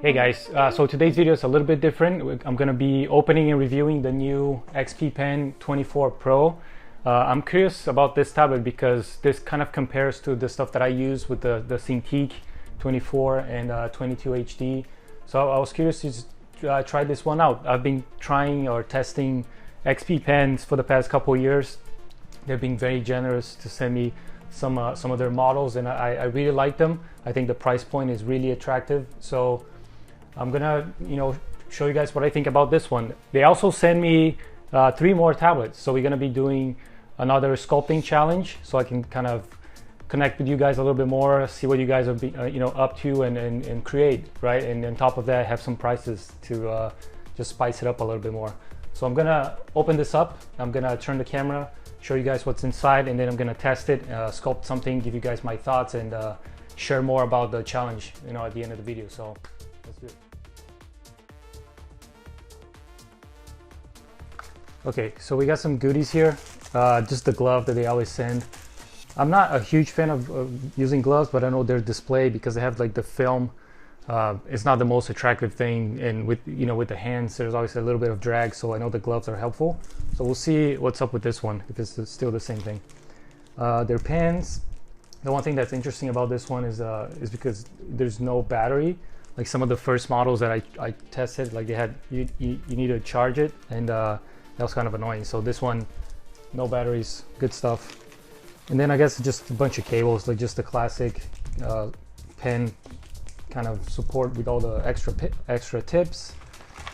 Hey guys, so today's video is a little bit different. I'm going to be opening and reviewing the new XP Pen 24 Pro. I'm curious about this tablet because this kind of compares to the stuff that I use with the Cintiq 24 and 22 HD. So I was curious to try this one out. I've been trying or testing XP Pens for the past couple of years. They've been very generous to send me some of their models, and I really like them. I think the price point is really attractive. So I'm gonna, show you guys what I think about this one. They also send me 3 more tablets, so we're gonna be doing another sculpting challenge, so I can kind of connect with you guys a little bit more, see what you guys are up to and create, right? And on top of that, have some prices to just spice it up a little bit more. So I'm gonna open this up. I'm gonna turn the camera, show you guys what's inside, and then I'm gonna test it, sculpt something, give you guys my thoughts, and share more about the challenge, at the end of the video. So let's do it. Okay, so we got some goodies here. Just the glove that they always send. I'm not a huge fan of using gloves, but I know their display, because they have like the film. It's not the most attractive thing, and with the hands, there's always a little bit of drag. So I know the gloves are helpful. So we'll see what's up with this one, if it's still the same thing. Their pens. The one thing that's interesting about this one is because there's no battery. Like some of the first models that I tested, like they had you need to charge it, and that was kind of annoying. So this one, no batteries, good stuff. And then I guess just a bunch of cables, like just the classic pen kind of support with all the extra tips,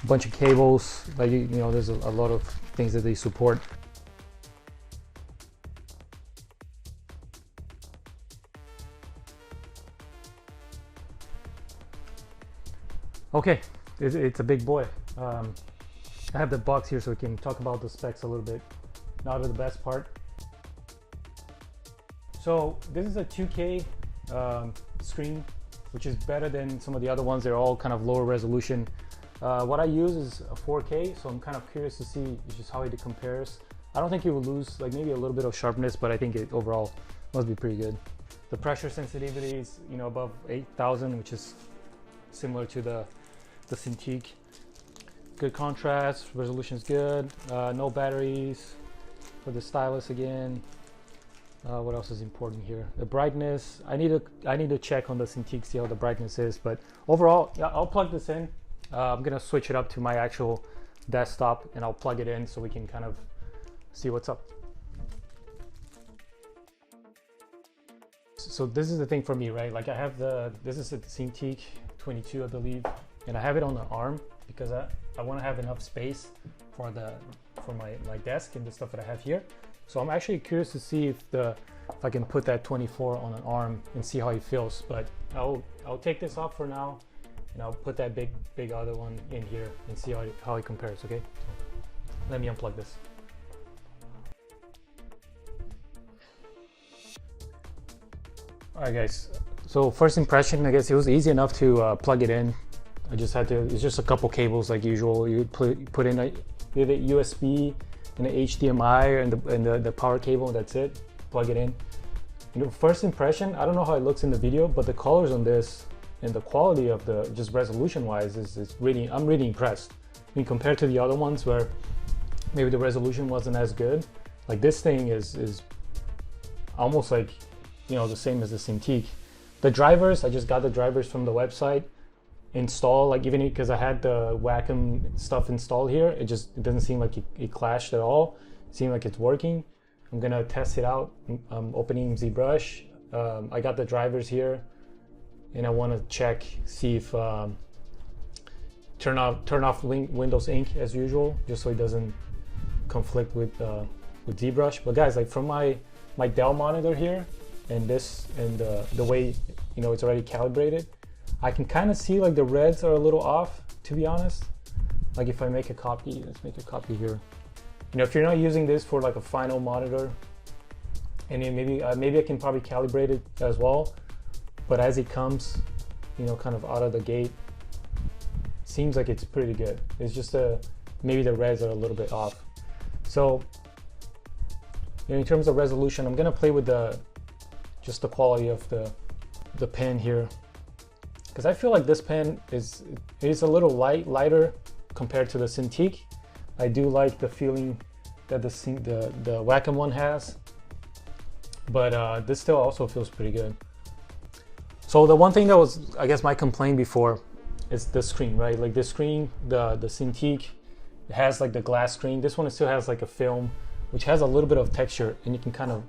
a bunch of cables, like there's a lot of things that they support. Okay, it's a big boy. I have the box here so we can talk about the specs a little bit. Now to the best part. So this is a 2K screen, which is better than some of the other ones. They're all kind of lower resolution. What I use is a 4K, so I'm kind of curious to see just how it compares. I don't think it will lose, like maybe a little bit of sharpness, but I think it overall must be pretty good. The pressure sensitivity is above 8,000, which is similar to the Cintiq. Good contrast, resolution is good. No batteries for the stylus again. What else is important here? The brightness. I need to check on the Cintiq, see how the brightness is. But overall, yeah, I'll plug this in. I'm gonna switch it up to my actual desktop, and I'll plug it in so we can kind of see what's up. So this is the thing for me, right? Like I have this is a Cintiq 22, I believe, and I have it on the arm because I want to have enough space for my desk and the stuff that I have here. So I'm actually curious to see if I can put that 24 on an arm and see how it feels. But I'll take this off for now, and I'll put that big other one in here and see how it compares. Okay, so let me unplug this. All right, guys. So first impression, I guess it was easy enough to plug it in. I just had to. It's just a couple cables like usual. You put in a USB and an HDMI and the power cable. And that's it. Plug it in. First impression. I don't know how it looks in the video, but the colors on this and the quality of the just resolution wise is really. I'm really impressed. I mean, compared to the other ones where maybe the resolution wasn't as good. Like this thing is almost like the same as the Cintiq. The drivers, I just got the drivers from the website. Install, like even because I had the Wacom stuff installed here, it doesn't seem like it clashed at all. It seemed like it's working. I'm gonna test it out. I'm opening ZBrush. I got the drivers here, and I want to see if turn off Windows Ink as usual, just so it doesn't conflict with ZBrush. But guys, like from my Dell monitor here, and the way it's already calibrated, I can kind of see like the reds are a little off, to be honest. Like if I make a copy, let's make a copy here. If you're not using this for like a final monitor, and then maybe I can probably calibrate it as well. But as it comes, kind of out of the gate, seems like it's pretty good. It's just maybe the reds are a little bit off. So in terms of resolution, I'm gonna play with just the quality of the pen here. because I feel like this pen is a little lighter compared to the Cintiq. I do like the feeling that the Wacom one has, but this still also feels pretty good. So the one thing that was, I guess, my complaint before is the screen, right? Like the screen, the Cintiq, it has like the glass screen. This one still has like a film, which has a little bit of texture, and you can kind of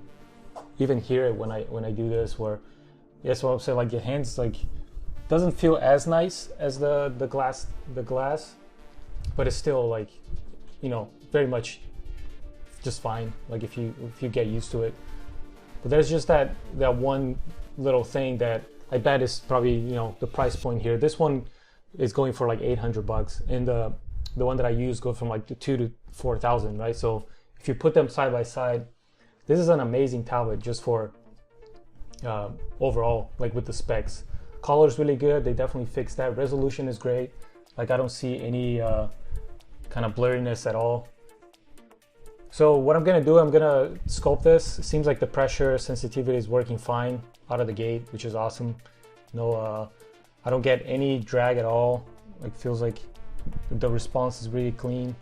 even hear it when I do this. Where, yes, what I'm saying, like your hands like doesn't feel as nice as the glass, but it's still like, you know, very much just fine. Like if you get used to it. But there's just that one little thing that I bet is probably, you know, the price point here. This one is going for like $800, and the one that I use goes from like 2,000 to 4,000, right? So if you put them side by side, this is an amazing tablet just for overall, like with the specs. Color is really good. They definitely fixed that. Resolution is great. Like I don't see any kind of blurriness at all. So what I'm gonna do, I'm gonna sculpt this. It seems like the pressure sensitivity is working fine out of the gate, which is awesome. No, I don't get any drag at all. Like feels like the response is really clean.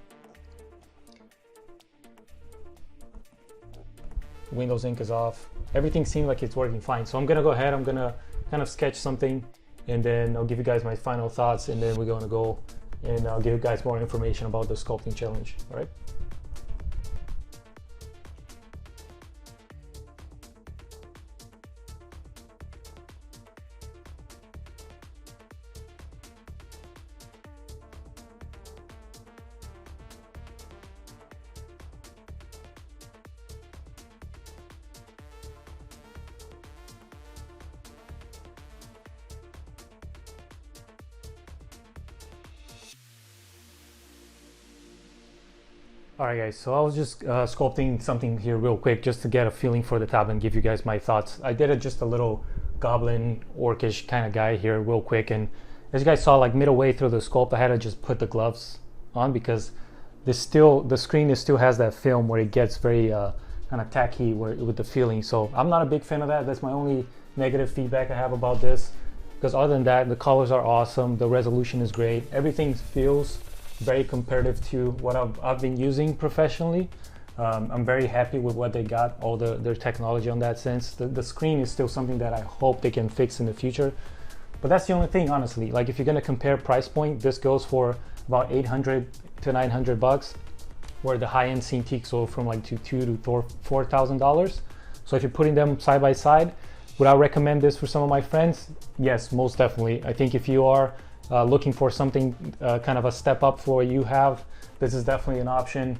Windows ink is off. Everything seems like it's working fine. So I'm gonna go ahead, I'm gonna kind of sketch something, and then I'll give you guys my final thoughts, and then we're gonna go and I'll give you guys more information about the sculpting challenge, all right? Alright guys, so I was just sculpting something here real quick just to get a feeling for the tab and give you guys my thoughts. I did just a little goblin orcish kind of guy here real quick, and as you guys saw, like midway through the sculpt I had to just put the gloves on because the screen still has that film where it gets very kind of tacky with the feeling. So I'm not a big fan of that. That's my only negative feedback I have about this, because other than that, the colors are awesome, the resolution is great, everything feels very comparative to what I've been using professionally. I'm very happy with what they got, all their technology on that sense. The screen is still something that I hope they can fix in the future, but that's the only thing, honestly. Like if you're gonna compare price point, this goes for about $800 to $900, where the high-end Cintiq go from like $2,000 to $4,000. So if you're putting them side by side, would I recommend this for some of my friends? Yes, most definitely. I think if you are looking for something kind of a step up for what you have, this is definitely an option.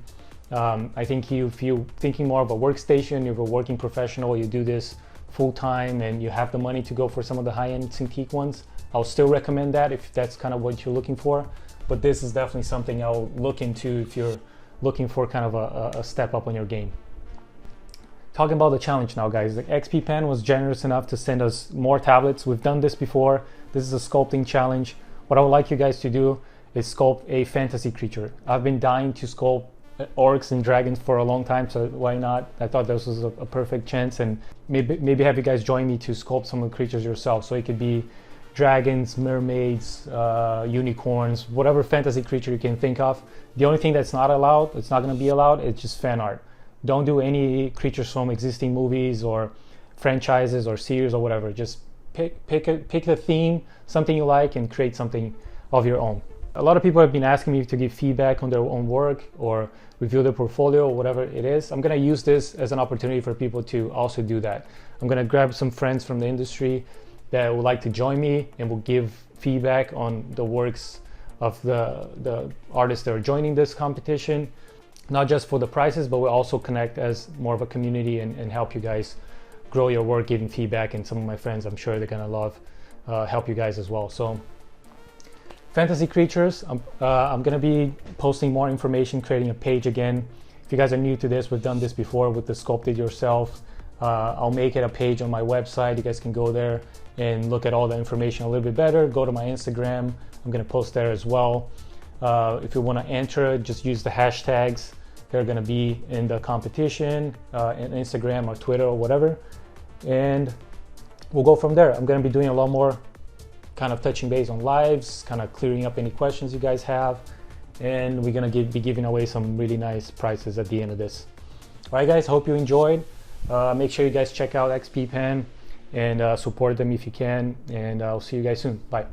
I think if you're thinking more of a workstation, you're a working professional, you do this full time and you have the money to go for some of the high-end Cintiq ones, I'll still recommend that if that's kind of what you're looking for. But this is definitely something I'll look into if you're looking for kind of a step up on your game. Talking about the challenge now, guys, the XP Pen was generous enough to send us more tablets. We've done this before. This is a sculpting challenge. What I would like you guys to do is sculpt a fantasy creature. I've been dying to sculpt orcs and dragons for a long time, so why not? I thought this was a perfect chance, and maybe have you guys join me to sculpt some of the creatures yourself. So it could be dragons, mermaids, unicorns, whatever fantasy creature you can think of. The only thing that's not allowed, it's not going to be allowed, it's just fan art. Don't do any creatures from existing movies or franchises or series or whatever. Just pick a theme, something you like, and create something of your own. A lot of people have been asking me to give feedback on their own work or review their portfolio or whatever it is. I'm going to use this as an opportunity for people to also do that. I'm going to grab some friends from the industry that would like to join me, and will give feedback on the works of the artists that are joining this competition, not just for the prizes, but we'll also connect as more of a community and help you guys grow your work, giving feedback. And some of my friends, I'm sure they're gonna love help you guys as well. So fantasy creatures, I'm gonna be posting more information, creating a page again. If you guys are new to this, we've done this before with the Sculpt It Yourself. I'll make it a page on my website. You guys can go there and look at all the information a little bit better. Go to my Instagram, I'm gonna post there as well. If you want to enter, just use the hashtags. They're going to be in the competition, in Instagram or Twitter or whatever, and we'll go from there. I'm going to be doing a lot more kind of touching base on lives, kind of clearing up any questions you guys have, and we're gonna be giving away some really nice prizes at the end of this. All right, guys, hope you enjoyed. Make sure you guys check out XP Pen and support them if you can, and I'll see you guys soon. Bye.